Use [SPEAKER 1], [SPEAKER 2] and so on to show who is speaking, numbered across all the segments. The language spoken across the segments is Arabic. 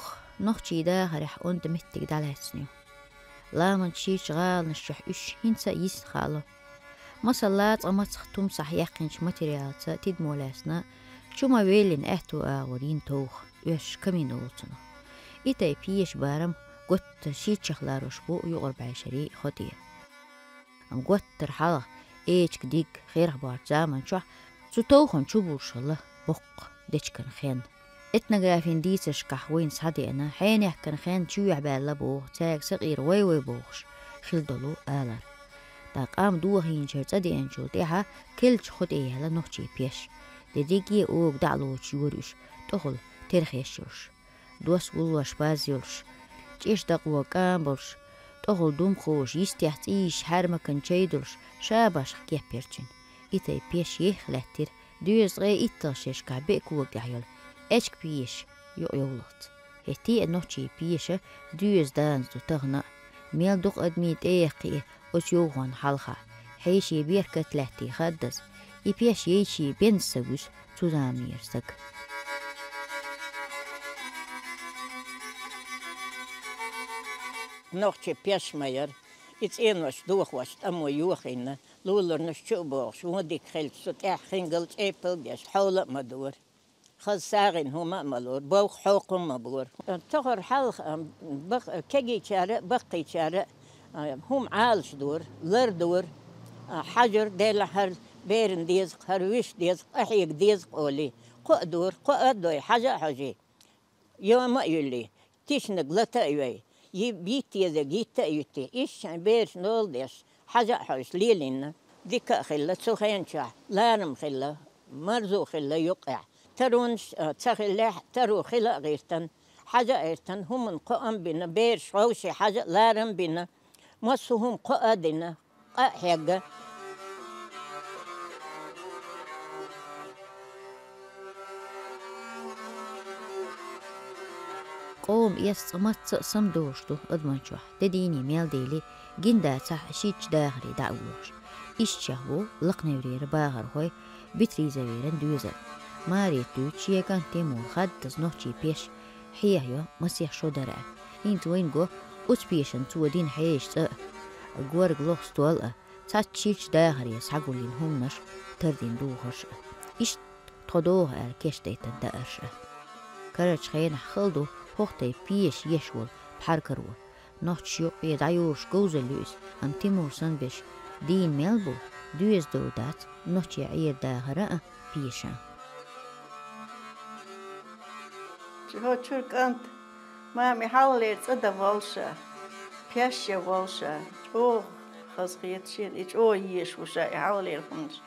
[SPEAKER 1] توخ نوخشي داخرح أنت متك دالهسنيو لا من شيش غال نشرح إش هنسا يس خالو مسلات أما تختم صح يقينش ماتريالتا تيد مولاسنا شو ما ويلين أهتو آورين توخ يش كمين أولتنا إتاي بيش بارم قد شيتشخ لاروش بو يغر بعشري خطية أم قد ترحالة إيش كديك خير بار زامن شو توخن شو بورشالله بق ديش كان خين اتنا غافين ديسش كحوين صحدي أنا حين يحكن خين شو يحبال بوغ تاك صغير وي بوغش خيل دولو آلار دا قام دوغين شرط أدي أنشو تيها كلش خد إيها لنوخشي بيش ديكي أوغ دعلوش يوريش تخل ترخيشيوش دوس ولوش بازيولش تيش دقوا كامبرش تخل دوم خوش يستيحت إيش حرمكن شايدولش شاباش خكيه بيرتين إتاي بيش يخلاتير دوز غي إتاشيش كعبيك وقعيول إشك بيش يولط هتي النوشي بيشة دوز دانز دو تغنى ميل دوق أدميت إيقي أسيوغن حلخة حيشي بيركة لحتي خدس إبيش يشي بينسوش تزامير سك
[SPEAKER 2] نوخشي بيش ماير إتسينوش دوخوش أمو يوخينا لولر نشو بوغش وديك خلت ستاح خنقلت إيبل بيش حولة مدور خز ساغين هما مالور بوخ حوقم مبور تغر حلخ كيجي شارع بقي شارع هم عالش دور لر دور حجر ديل هر بيرن ديزق هرويش ديزق أحيق ديزق أولي قو دور قو أدوي حاجة حاجي يوم ما يولي تيش نقلتا يوي يبيتي إذا جيتا يوتي إيش بيرش نول ديش حاجة حاجة ليلين ديكا خلا سخين شاح لارم خلا مرزو خلا يقع ترون تخلا ترو خلا غيرتن حاجة غيرتن هم قام بنا بيرش حوشي حاجة لارم بنا مصهم قادنا حاجة
[SPEAKER 1] قوم يسمت صمدوشتو أدمنشوح تديني ميل ديلي جندا صح شيتش داخري دعوش إيش شهبو لقني ورير باغر هوي بتري زويرن دوزر ماري توتشي كان تيمو خدز نوتشي بيش حيهيو مسيح شو درع إنت وين جو أتبيشن تودين حيش غورغ لوخ ستوال تاتشيش داخري يسحقو لين همنش تردين دوخش إيش تخدوه الكيش ديتن دارش كرج خين خلدو هوختي بيش يشول بحركرو نوتشيو يدعيوش جوزلوس أم تيمور سنبش دين ميلبو دوز دودات نوتشي عير داخرة بيشان
[SPEAKER 3] هو تشورك أنت ما محاولة تصدق والشة بيشة والشة أو خزقيت شيء إيش أو يش وشة يحاولة يرفنش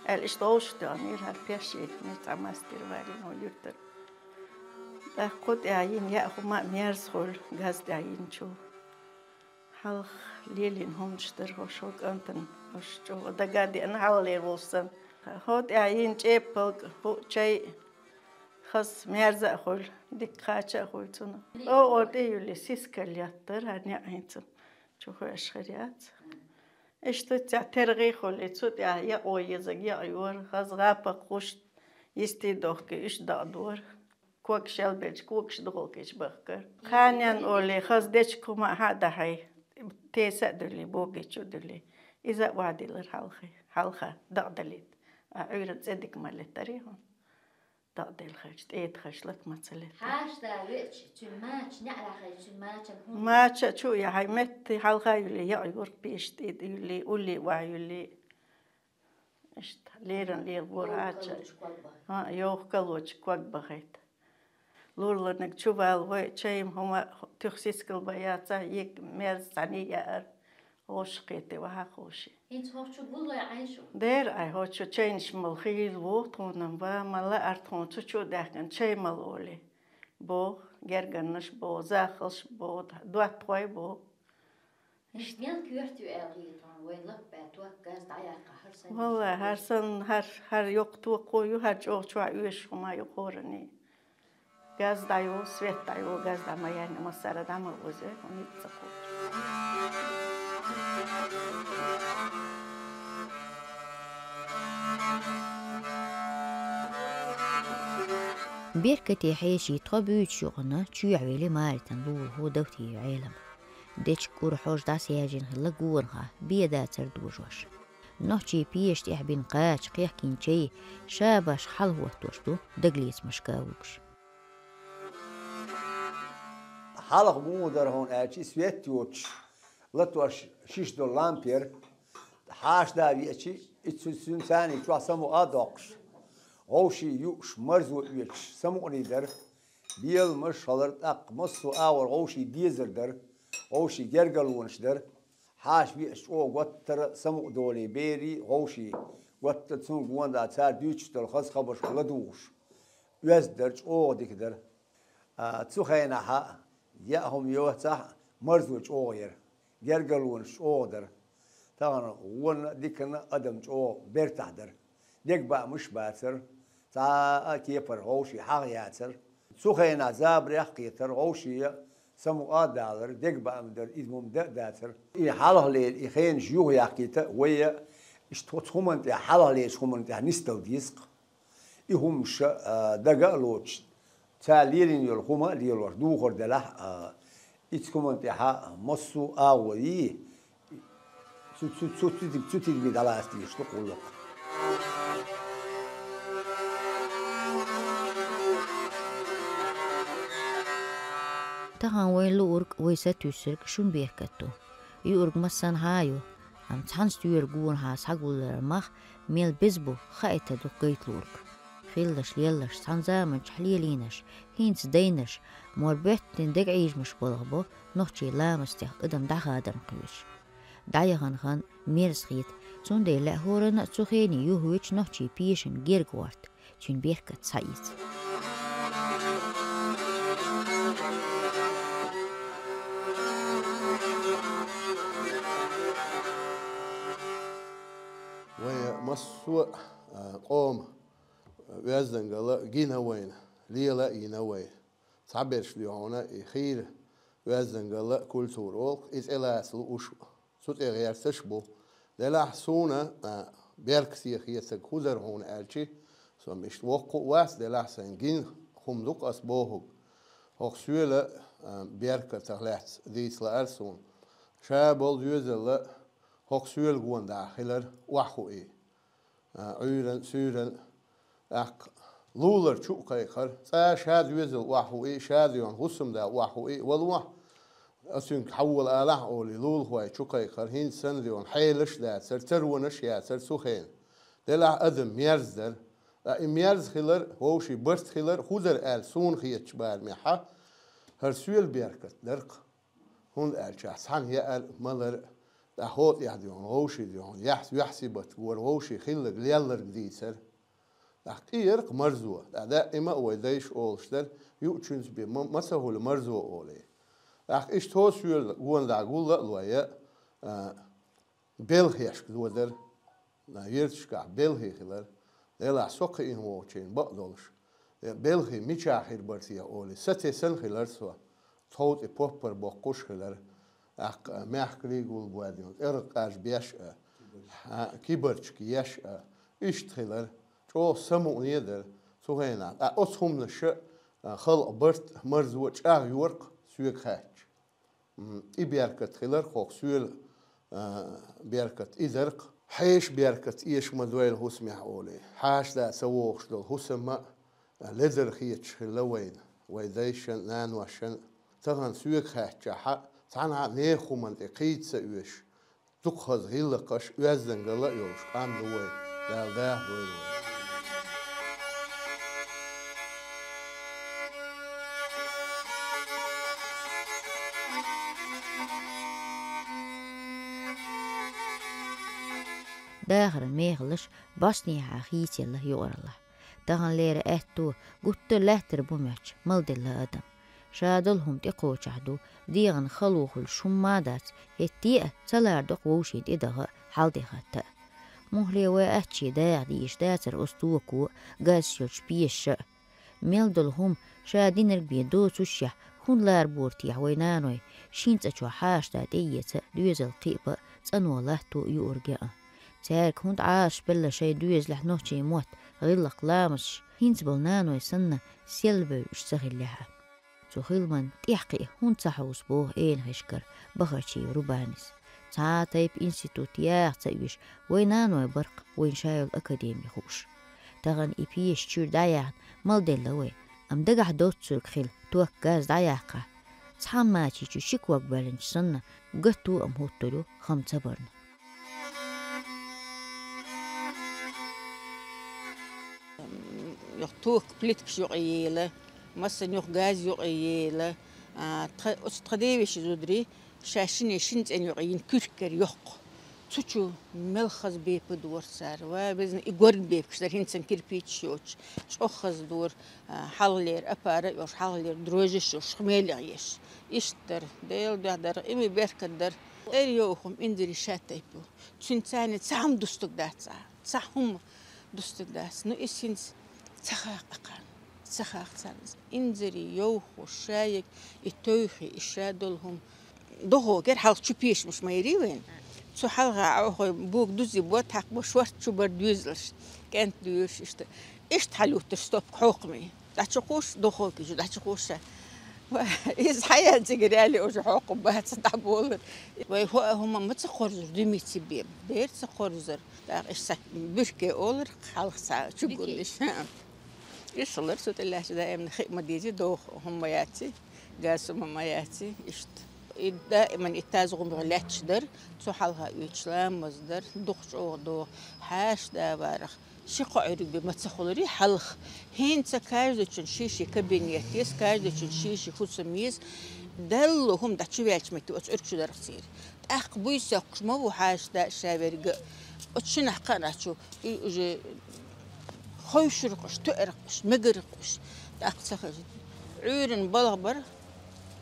[SPEAKER 3] الإيش توش تانير هالبيشة نتعمستير وارين هو يرتر قد عين يأخو ما ميرزخول غاز عين شو حلخ ليلين هم نشتر هو شو أنتن وشو دقادي أنا حاولة يرولسن هود عين جيبل هو شيء خص ميرزا خول ديك خاتشا خول تنا أو أوديولي سيسكال ياتر هني عينتن شو هو أشخريات إيش ترغي خول إتسود يا أو يزق يا أيور خص غابة خوش يستيدوك إيش دادور كوك شلبج كوك شدوكيش بخكر خانيان أولي خص ديش كوما هذا هاي تيسا دولي بوجي شو دولي إذا وعدي للحلخة حلخة دقدلت عيرت زدك مالت تريهم دقدل خش تيت خش لك ما تسلت
[SPEAKER 1] حاش دا ويتش تلماتش نعرف خش تلماتش
[SPEAKER 3] ما شو يا هاي مت حلخة يلي يعيور بيش تيد يلي قولي وعيلي إشت ليرن لير بوراتش ها يوخ كلوش كوك بخيت لورلنك تشوفال وشيم هما تخسيس كلبياتا يك ميرز ثانية هوش قيتي وها خوشي
[SPEAKER 1] إنت هوش بقول يعيشوا
[SPEAKER 3] دير أي هوش تشينش ملخيل وطونن وملا أرتون تشو دهكن شيء ملولي بو جرجنش بو زاخلش بو دوات طوي بو
[SPEAKER 1] إيش نيل كيرتو أغيطان وين لبى توقع دعيق هرسن
[SPEAKER 3] والله هرسن هر يقطو قويو هر جو شو يوش هما يقورني gaz dayo, svet dayo, gaz dama yani masara dama oze, oni tsako.
[SPEAKER 1] بيركتي حيشي طبيعي شغنا تشيع ويلي مارتن لول هو دوتي عالم ديش كور حوش داس ياجين هلا قورها بيدا تردوجوش نوحشي بيش تحبين قاش قيحكين شي شاباش حلوة توشتو دقليس مشكاوكش
[SPEAKER 4] حلق مودر هون اتشي سويتيوتش لطوش $6 لامبير حاش دابي اتشي اتسون ثاني توا سمو ادوكش غوشي يوش مرزو يوش سمو نيدر بيل مش هلرت اق مصو اور غوشي ديزر در غوشي جرجلونش در حاش بيش او وتر سمو دولي بيري غوشي وتر تسون قواندا تار ديوش تلخص خبرش لدوش يزدرج او ديك در تسوخينا ها ياهم يوتح مرزوج اوغير جرجلونش اودر طبعا ون ديكنا ادم او بيرتادر ديك با مش باتر تا كيفر غوشي حاغياتر سوخينا زابر يحقيتر غوشي سمو ادالر ديك با مدر ادمم داتر اي حاله لي اخين جيو يحقيت ويا اشتوتهمنت حاله لي شومنت نستو ديسق يهمش دغالوتش تاليرين يلقوما ليلور دوغر دلح اتكمنت ها مصو اوي تسوتي بدلاستي شتقولك
[SPEAKER 1] تهان وين لورك ويساتوسرك شون بيركتو يورك مسان هايو ام تحنس يورغون هاس حقول مخ ميل بيزبو خايته دقيت لورك خيلش ليلش تنزا من حليلينش هينس دينش موربت تندق عيش مش بلغبو نوحشي لامستيخ قدم دعها دم قويش دعيهان خان ميرس خيت سون دي لأهورنا تسوخيني يوهويش نوحشي بيشن جيرغوارت چون بيركت سايت
[SPEAKER 5] ويا مصو قوم وازنقلا جينا وين ليلا إينا وين تعبرش ليونا خير وازنقلا كولتور أولك إز إلاس لوش صوت غير تشبو للا حسونا بيركسي خيسك خزر هون ألشي سو مش وقو واس للا سنجين خمدوك أسبوهك هوك سويلة بيركة تغلات ديس لألسون شابل يوزل هوك سويل قوان داخلر وحو إيه عيرن سيرن أك لولر شو كيخر شاد يزل وحوي شاد يون غسم دا وحوي والله أسين حول آله أولي لول هواي شو كيخر هين سن ديون حيلش دا سر ترونش يا سر سخين دلع أدم ميرزدر ميرز خلر هوشي برت خلر خودر آل سون خيتش بال محا هرسويل بيركت درق هون آل شحسان هي آل ملر دا هوت يحديون هوشي ديون يحسبت ور هوشي خلر ليلر جديد سر أخير مرزوة دائما ويدايش أولشتر يوتشنز بي مسهول مرزوة أولي إيش توسيل قوان دعقول لويا بيلخيش كدودر يرتشكع بيلخي خلر لا سوق إن ووتشين بقدلش بيلخي ميشاخير برتيا أولي ستة سن خلر سوا توت إبوبر بقوش خلر ماخكري قول بواديون إرقاش بيش كيبرش كيش إيش خلر شو سمو نيدر سوهينا أصهم نش خلق برت مرزوج يورق سويك خاتش بيركت خلر خوك سويل بيركت إذرق حيش بيركت إيش مدويل هسمح أولي حاش دا سووش دول هسمة لدر خيتش خلوين ويدايشن نانوشن تغن سويك خاتش حق تعنع نيخو منطقيت سأوش تقخذ غيلقش ويزدن غلا يوش قام دوي دال داه دوي
[SPEAKER 1] داخل ميغلش باسني حخيت يلا يورله دهن لير اتو قلت له تربومش ملد الله ادم شادلهم تقو شهدو ديغن خلوخ الشمادات هتيه تلاردق ووشيد إدها حالدي خطأ مهلي واتشي داع ديش داتر أستوكو غاسيوش بيش ميلدلهم شادين البيدو سوشيح هون لار بورتي وينانوي شينت أشو حاش دادية دوزل قيبة تنو لهتو يورجع تارك هون عاش بلا شي دوز لحنوشي موت غلق لامش هينز بولنانو يسنة سيلبو اشتغلها زوخيلمان تيحقي هون تحوس بوه هشكر بخرشي روبانيس تعاتيب انستيتوت ياخ تايوش وينانو برق وين شايل اكاديمي خوش تغن ايبيش تشور دايان مالدلوي ام دقح دوت سوك خيل توك غاز داياقا تحام ماتي تشو شكوك بالنج سنة قطو ام هوتلو خمسة برن
[SPEAKER 2] يختوك بليتك يقيلة مثلا يخ غاز يقيلة تقديبش زودري شاشني شنت ان يقين كركر يق تشو ملخص بيب دور سار وبزن يقرن بيب كشتر هنسن كيربيتش يوش شخص دور حلير أبارة يوش حلير دروجش يوش خميليش يشتر ديل دهدر إمي بيركدر إريوهم إندري شاتيبو تشنتاني تسام دوستك دات تسام دوستك دات نو إسينس تخاق أقان تخاق تسانس إندري يوخو شايك يتوخي إشادلهم دهو غير حال تشبيش مش ما يريوين شو حلقة عوه بوك دوزي بوت حق بشورت شو بردوزلش كانت دوش إشت حلو تستوب حقمي داتشقوش دهو كيجو داتشقوش إز حياة تجرالي وش حقم بهت ستعبول وهو هم ما تخرجوا دمي تبيم دير تخرجوا دا إيش بركة أولر حلقة ساعة شو قولش إيش الله رسول الله شدا من خيمة ديجي دوخ هم ياتي جالسوا هم ياتي إشت دائما يتازغوا بغلاتش در تحلها يتشلام مصدر دخش أوغدو حاش دا بارخ شقا عرق بمتسخولري حلخ هين تكاجدو تشنشيشي كابينيتيس كاجدو تشنشيشي خصميز دلهم دا تشويالش مكتو اتشو در خسير أخ بويسا قشمو حاش دا شابرق اتشنح قناتشو يجي خوشرقش تقرقش مقرقش دا أقصخش عورن بلغبر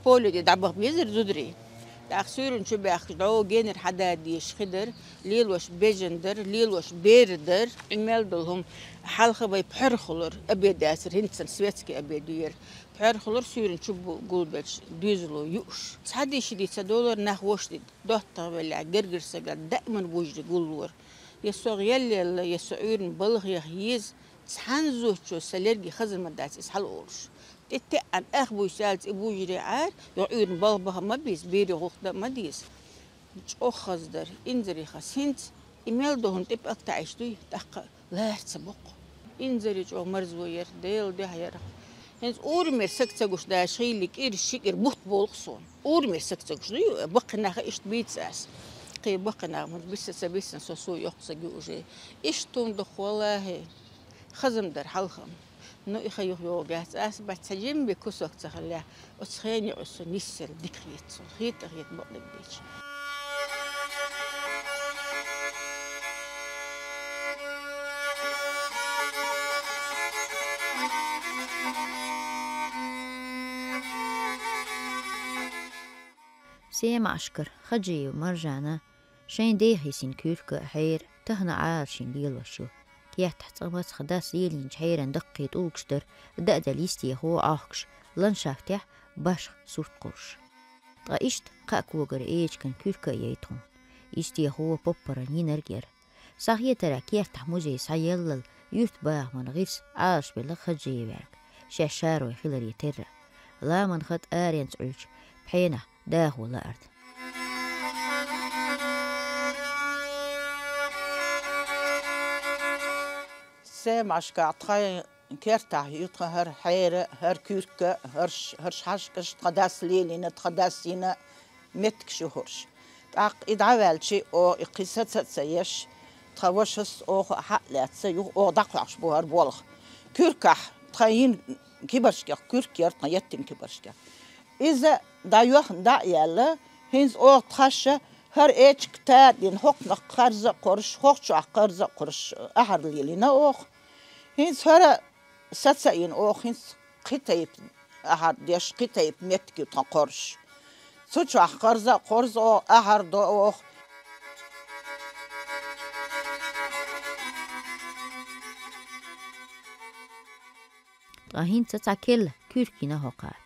[SPEAKER 2] بولو دي دعبغ بيزر زودري تأخسورن شو بيأخدعو جينر حداد ديش خدر ليلوش بيجندر ليلوش بيردر المالدلهم حلقة باي بحرخلر أبيد أسر هنسن سويتسكي أبيد دير بحرخلر سورن شو بقولبش ديزلو يوش سعدي شدي $1 نخوش دي دوتا ولا جرجر سجل دائما بوجد قولور يسوغ يلي يسوعورن بلغ يخيز تحنزو شو سلرجي خزر مدات إسحال أورش التأن أخبو سالت أبو جريعار يعير بالبها ما بيس بيري غوخدا ما ديس أخذ در إنزري خاص هنت إميل دهن تبقى تعيشتوي تحقق لا تسبق إنزري جو مرزوير ديل ده يرخ هنت أورمير سكتاقوش دا شيلك إرشيكر بوت بولقصون أورمير سكتاقوش ديو بقنا إشت بيتساس قي بقنا من بيسا سوسو يقصى جوجي إشتون دخوالله خزم در حلخم نو إخيوه يوجات أسبت سجين بكسوك تخليه وتخيني عسو نسر دكريت خيت بقلب ديش
[SPEAKER 1] سيم عشكر خجي ومرجعنا شين ديخي سين كيرك حير تهنا عارشين ليل وشو كيح تحت أمس خداس يلين شحيرا دقي طوكشتر دقدا ليستي هو آخكش لنشافتح باش صوت قرش طايشت قاك وقر إيش كان كيركا ييتون يستي هو بوبرا نينرجر صاحية ترى كيح تحموزي سايلل يوت باغ من غيس عاش بلخجي بارك شاشارو يخيلر يترى لا من خد آرين تعيش بحينه داخل الأرض
[SPEAKER 6] سام عشكا عطاي كيرتع يطخ هر حيرة هر كيركا هرش حشكش تقداس ليلي نتقداسينا متك شهورش تاق إدعوال شيء أو إقيسات سيش تخوشس أو حقلات سيو أو دقلعش بوهر بولغ كيركح تخيين كبرشكا كيركير تخيتين كبرشكا إذا دايوخن دايالا هنز أو تخشى هر إيش كتادين حقنا قرزة قرش حقشع قرزة قرش أحر ليلينا أوخ هنز هر ستسين أوخ هنز قتيب أحر ديش قتيب متكي تقرش سوتشع قرزة قرز أو أحر دو أوخ
[SPEAKER 1] راهين تتعكل كيركينا هقار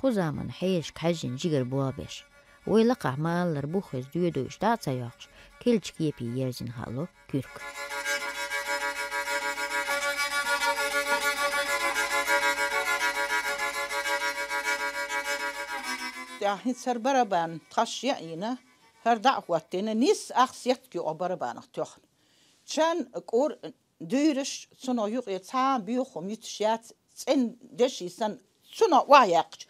[SPEAKER 1] قزامن حيش كحجن جيجر بوابش ويلقع مال لربوخز ديودو اشتاعت سياقش كيلش كيبي يرزين هالو كيرك
[SPEAKER 6] هين سر بربان تخشينا هر دعوتنا نيس أخسيت كي أبربان تخن شان كور ديرش سنو يقيتان بيوخم يتشيات سن دشي سن سنو وايقش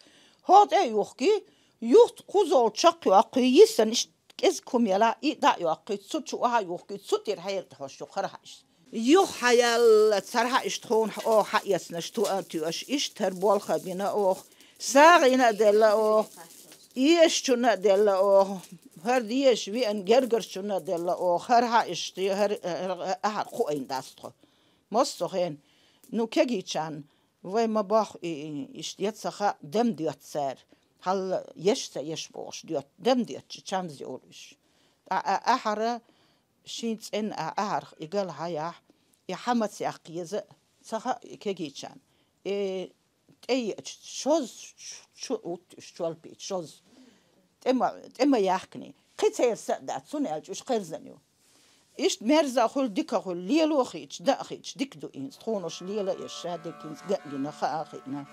[SPEAKER 6] هاد يوخكي يوخت قوزول شاقيو أقي يسن إزكم يلا إيدا يوخكي تسوتشو وها يوخكي تسوتير هاير تخشو خرهاش يوخ حيال تسرها اشتخون أو حيس نشتو أنتيوش إشتر بولخا بينا أو ساغينا دل أو يشتونا دل أو هر ديش وين جرجرشونا دل أو خرها اشتي هر أهر خوين داستخو مستخين نو كجيشان وای ما باخ اشتیت سخا دم دیت سر حال يش باش دیت دم دیت چند زیورش أحرى شینت ان أحر يقال هيا يحمد ساقيز سخا كجيشان أي شوز شو البيت شوز اما يحكني قيت سدات سنالج وش قرزنيو إيش مرزا خل ديك خل ليلو خيش دا خيش ديك دو إنس خونوش ليلا إيش هاديك إنس جنا خاخينا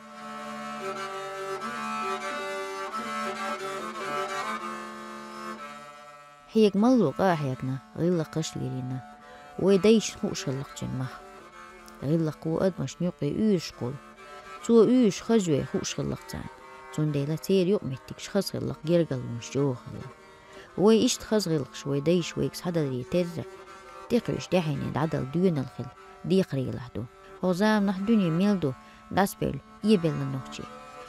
[SPEAKER 1] هيك ملو قاحيكنا غيلا قش لينا ويديش خوش اللق جنمه غيلا قواد مش نيقي يوش قول تو يوش خجوي خوش اللق تان تون ديلا تير يقمتك شخص اللق جرجل مش جوه وي إيش تخزغلق شوي ديش ويكس حدا اللي ترجع تقرش دحين عدل دون الخل ديقري لحدو هوزام نح دنيا ميلدو داسبل يبل النوتشي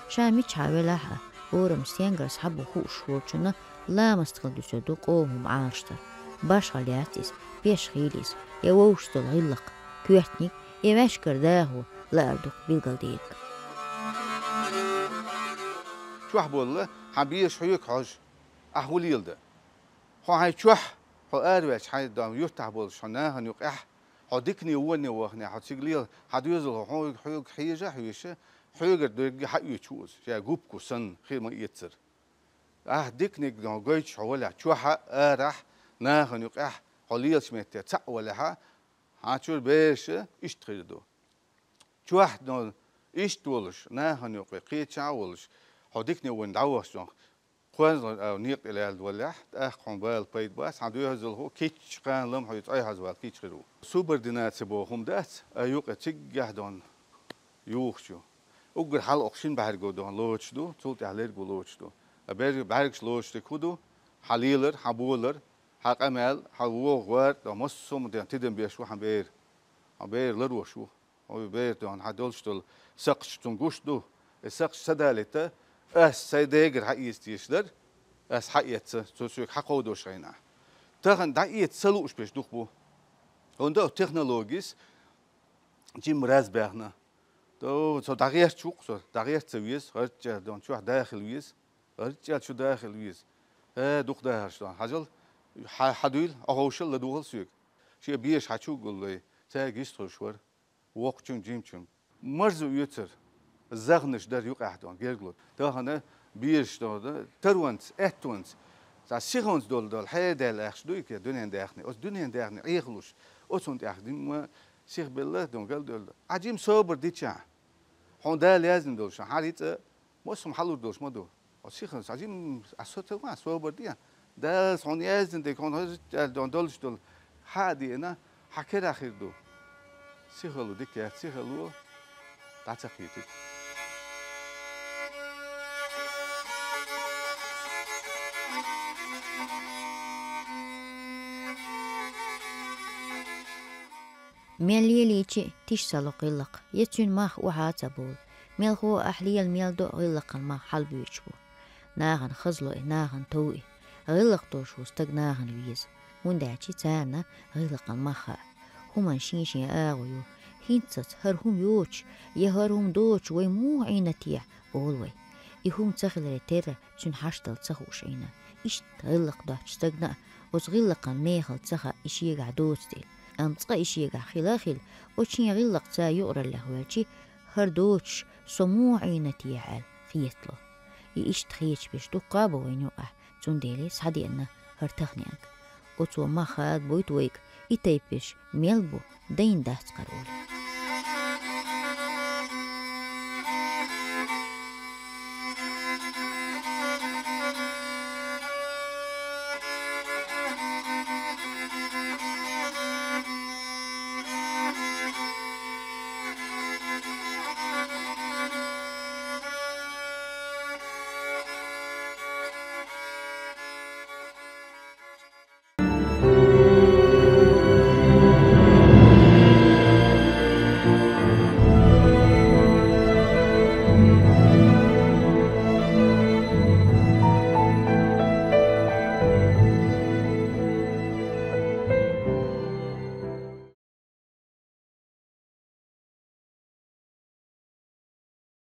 [SPEAKER 1] شاميش حاولها ورم سينجرس حبو خوش ورچنا لا مستقل دسدو قوم عاشتر باش غلياتيس بيش خيليس يووشتل غلق كويتنيك يمشكر داهو لا أردوك بالقلديك
[SPEAKER 7] شو حبولله حبيش حيوك حج أحولي يلده هو هاي شوح هو أروش هاي دام يفتح بول شناه نيوق هديكني وني وهني هتسيقلي هديوزل هو حيوك حيجة حيوشة حيوك دوج حيو تشوز يا جوب كوسن خير ما يتصر ديكني دام جايش حوله شوح أرح ناه نيوق حليل سميت تسع ولا هاتشول بيش إشتغلدو شوح دام إشتولش ناه نيوق قيت شاولش هديكني ون دعوش خوان نيق إلى الدولة أخون بال بيت باس عندو هزل هو كيتش قان لم حيت أي هزوال كيتش غيرو سوبر دينات سبوهم دات أيوق تيجه دون يوخشو أقول حال أخشين بحرقو دون لوش دو تولت عليك بلوش دو أبير بحرقش لوش تكودو حليلر حبولر حق أمل حوو غوار دو مصوم دون تدم بيشو حبير لروشو أو بير دون حدولش دول سقش تنقوش دو السقش سدالته سيداجر حقيقة يشدر حقيقة تسويق حقه دوش غينا تاخن دعيت سلوش بيش دخبو عنده تكنولوجيس جيم راز بيرنا تو دعيت شوق دعيت سويس هرجع دون شو داخل ويس هرجع شو داخل ويس دخ داخل شو هجل حدول أهوشل لدوخل سويق شيء بيش حشو قولي تاجيس تروشور وقتون جيمشون مرزو يوتر زغنش در يوق أحدون جيرجلود ده هنا بيش ده تروانس أتوانس سيخونس دول هيدا الأخش دوي كده دنيا داخني أو دنيا داخني أيخلوش أصلا داخني ما سيخ بالله دون قال دول عجيم صبر ديتشا هون ده لازم دولش حاليت موسم حلو دولش ما دول أو سيخونس عجيم أصوت ما صبر ديا ده هون لازم ديكون هذا دون دولش دول حادي أنا حكير آخر دو سيخلو ديك سيخلو تعتقيتك
[SPEAKER 1] ميل ليليتشي تشسلو قلق يتشن ماخ وحاتبول ميل هو أحليل ميل دو غلق الماخ حلبو يتشبو ناغن خزلو ناغن توئي غلق دوشو استق ناغن ويز ونداتشي تانا غلق الماخ هما شين آغيو هينتت هرهم يوش يهرهم دوش ويمو عينتيع بولوي يهم تخل رتيرة شن حشتل تخوش عينا إيش غلق دوش استقنا وتغلق ميخل تخا إيش يقع دوستيل أم تقا إيش يقع خلاخل وشين غلق تا يقرر لهوالشي هردوش سمو عينتيع خيتلو إيش تخيش بيش دقابو وينوقع تنديلي سحدي أنا هرتخنيانك وتو ما خاد بويت ويك إتايبش ميلبو دين دهت قرولي